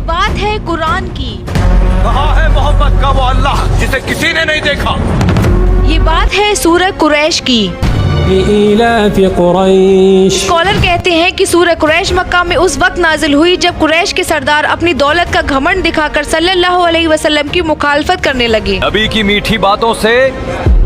बात है कुरान की। कहाँ है मोहम्मद का वो अल्लाह जिसे किसी ने नहीं देखा। ये बात है सूरह कुरैश की। स्कॉलर कहते हैं कि सूरह कुरैश मक्का में उस वक्त नाजिल हुई जब कुरैश के सरदार अपनी दौलत का घमंड दिखाकर सल्लल्लाहु अलैहि वसल्लम की मुखालफत करने लगे। नबी की मीठी बातों से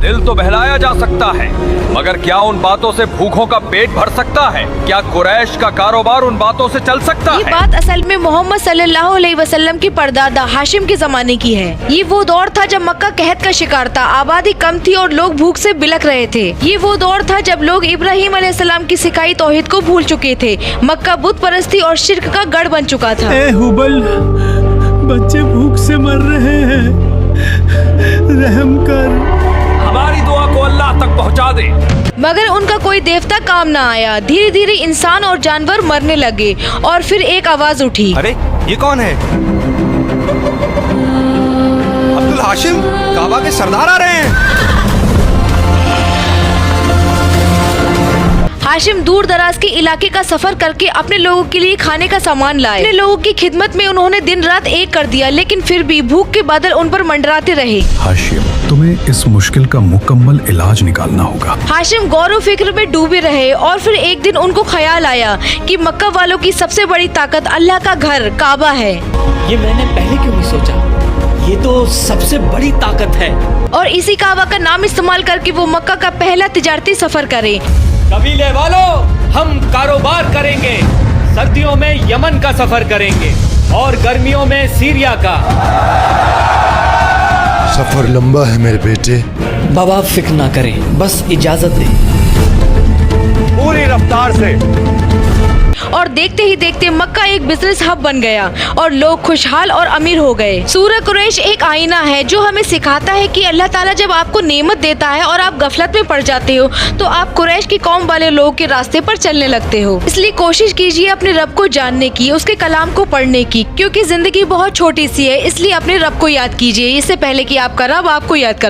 दिल तो बहलाया जा सकता है, मगर क्या उन बातों से भूखों का पेट भर सकता है? क्या कुरैश का कारोबार उन बातों से चल सकता ये है? बात असल में मोहम्मद सल्लल्लाहु अलैहि वसल्लम की परदादा हाशिम के जमाने की है। ये वो दौर था जब मक्का कहत का शिकार था, आबादी कम थी और लोग भूख से बिलख रहे थे। ये वो दौर था जब लोग इब्राहिम अलैहिस्सलाम की सिखाई तौहीद को भूल चुके थे। मक्का बुत परस्ती और शिर्क का गढ़ बन चुका था। ए हुबल, बच्चे भूख से मर रहे हैं, रहम कर। हमारी दुआ को अल्लाह तक पहुंचा दे। मगर उनका कोई देवता काम न आया। धीरे धीरे इंसान और जानवर मरने लगे और फिर एक आवाज उठी, अरे ये कौन है? अब्दुल हाशिम, काबा के सरदार आ रहे हैं। हाशिम दूर दराज के इलाके का सफर करके अपने लोगों के लिए खाने का सामान लाए। अपने लोगों की खिदमत में उन्होंने दिन रात एक कर दिया, लेकिन फिर भी भूख के बादल उन पर मंडराते रहे। हाशिम, तुम्हें इस मुश्किल का मुकम्मल इलाज निकालना होगा। हाशिम गौर व फिक्र में डूबे रहे और फिर एक दिन उनको ख्याल आया कि मक्का वालों की सबसे बड़ी ताकत अल्लाह का घर काबा है। ये मैंने पहले क्यों नहीं सोचा? ये तो सबसे बड़ी ताकत है। और इसी काबा का नाम इस्तेमाल करके वो मक्का का पहला तिजारती सफर करे। कबीले वालों, हम कारोबार करेंगे। सर्दियों में यमन का सफर करेंगे और गर्मियों में सीरिया का। सफर लंबा है मेरे बेटे। बाबा आप फिक्र ना करें, बस इजाजत दें। पूरी रफ्तार से। और देखते ही देखते मक्का एक बिजनेस हब बन गया और लोग खुशहाल और अमीर हो गए। सूरह कुरैश एक आईना है जो हमें सिखाता है कि अल्लाह ताला जब आपको नेमत देता है और आप गफलत में पड़ जाते हो तो आप कुरैश की कौम वाले लोगों के रास्ते पर चलने लगते हो। इसलिए कोशिश कीजिए अपने रब को जानने की, उसके कलाम को पढ़ने की, क्योंकि जिंदगी बहुत छोटी सी है। इसलिए अपने रब को याद कीजिए इससे पहले कि आपका रब आपको याद कर ले।